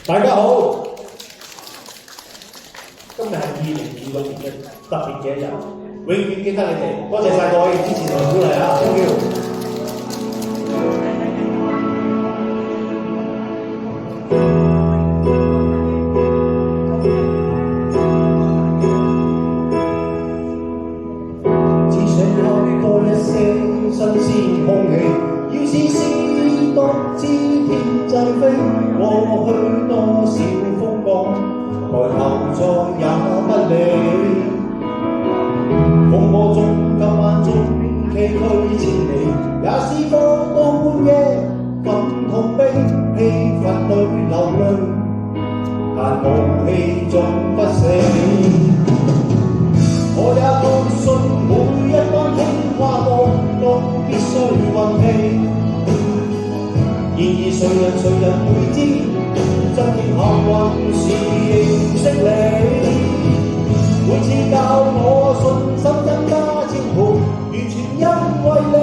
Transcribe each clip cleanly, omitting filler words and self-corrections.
大家好，今日係2026年嘅特別嘅一日，永遠記得你哋，多謝晒各位支持同鼓勵啊 ！Thank you。只想開多一些新鮮空氣，要試試獨自天際飛，過去多少風光，抬頭再也不理。風波中今晚中崎嶇千里，也試過到半夜感痛悲，氣氛裏流淚，但武器總不死。我也確信每一班輕跨過都必須運氣，然而誰人會知，真正幸運是認識你。每次教我信心增加超盤，完全因為你，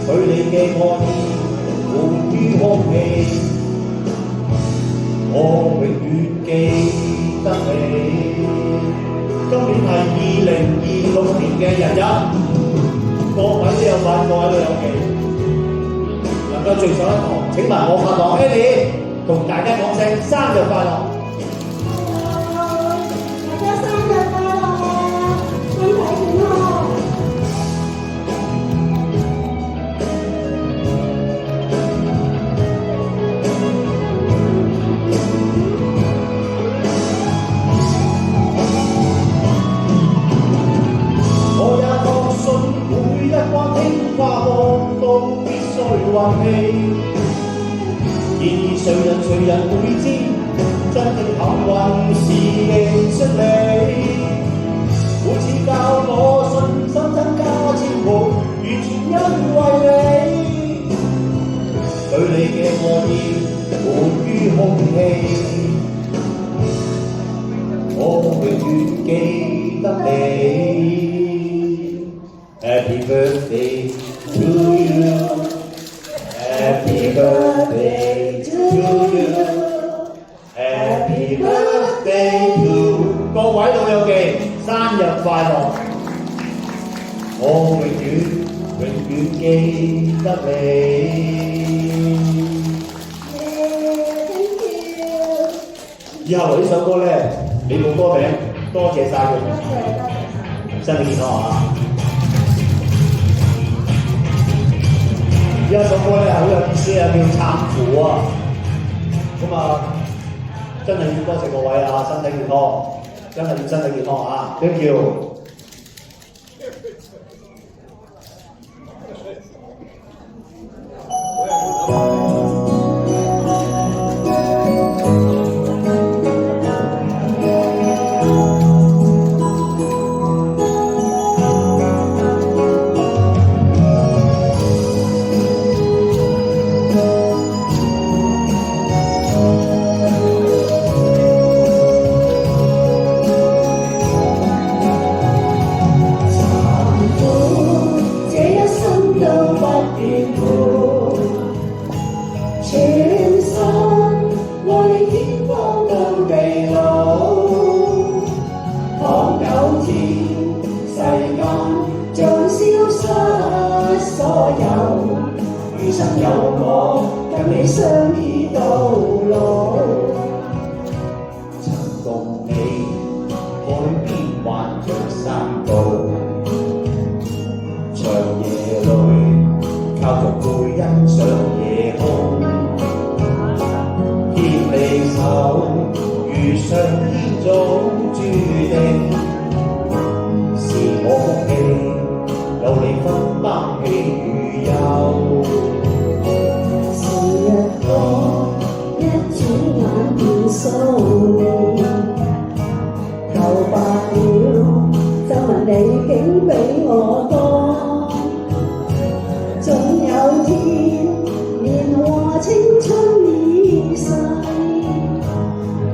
對你嘅愛意滿於空氣，我永遠記得你。今年係2026年嘅日日，各位都有份，各位都有記，能夠聚上一堂。請問我拍檔 Eddie 同大家講聲生日快樂！大家生日快樂，身體健康。運氣，然而誰人會知，真正幸運是認識你。每次教我信心增加千倍，完全因為你，對你嘅愛意滿於空氣，我永遠記得你。Happy birthday to you。Happy birthday to you. Happy birthday to 各位老友記，生日快樂！我永遠記得你。以後呢首歌咧，你冇歌名，多謝晒佢。身體健康啊！呢一首歌咧好有意思啊，叫撐扶啊！咁啊，真係要多謝各位啊，身體健康，真係要身體健康啊！呢叫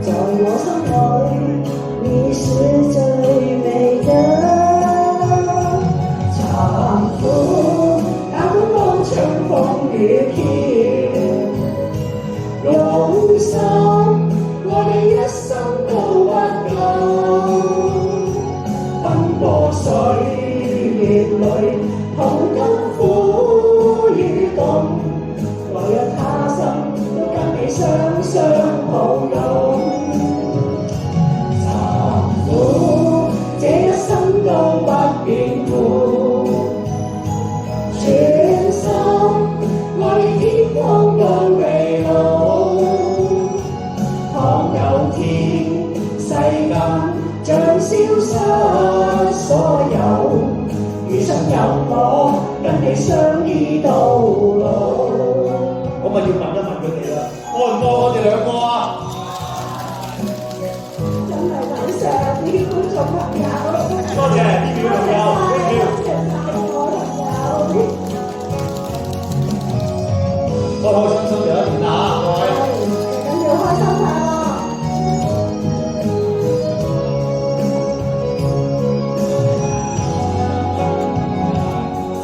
在我心裏，你是最用心，我哋一生都不夠。奔波歲月裏，同甘苦與共，來日他生都跟你雙雙抱擁。慘苦這一生都不變故，全心愛你天荒到地老。倘有天世間將消失所有，餘生有我跟你相依到老。咁咪要問一問佢哋啦，愛唔愛我哋兩個啊？真係感謝啲觀眾朋友，多謝啲表朋友，多謝晒我朋友。開開心心就一年啦，各位。緊要開心快樂。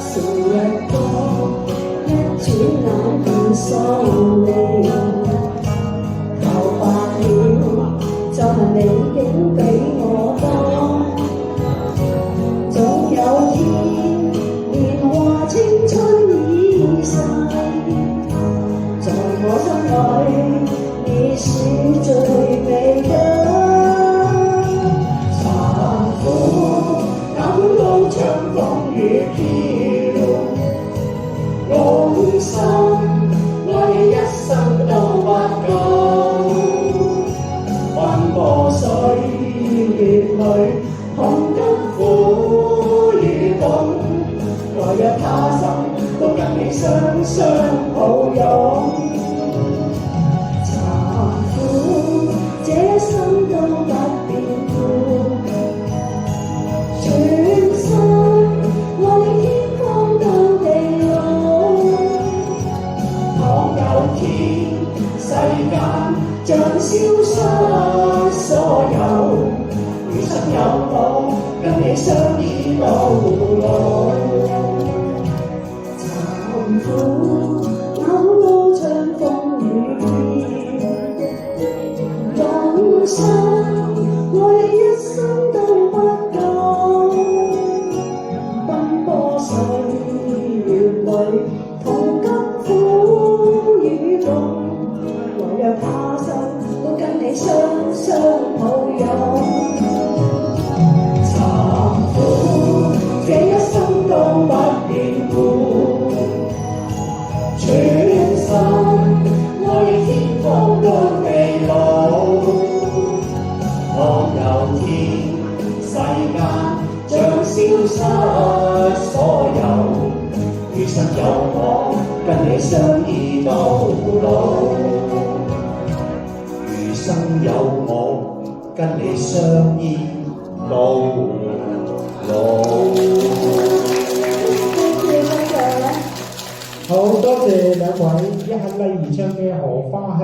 時日過，一轉眼便喪離，頭白了，就問你竟比我多。總有天，年華青春已逝，在我心裏，你是最美的。慘苦，哪管路長風雨飄，用心愛你一生都不夠。奔波歲月裏，同甘苦與共，來日他生都跟你雙雙抱擁。慘苦這一生都不變故，全心愛你天荒到地老。倘有天世間將消失所有，餘生有我跟你相依到老。慘苦哪管路長風雨飄，用心愛你一生都不夠。奔波歲月裏，同甘苦與共，來日他生都跟你雙雙抱擁。慘苦這一生都不變故，全心愛你天荒到地老。倘有天世間將消失所有，餘生有我跟你相依到老。餘生有我跟你相依到老。好多謝兩位一刻禮而唱嘅荷花香。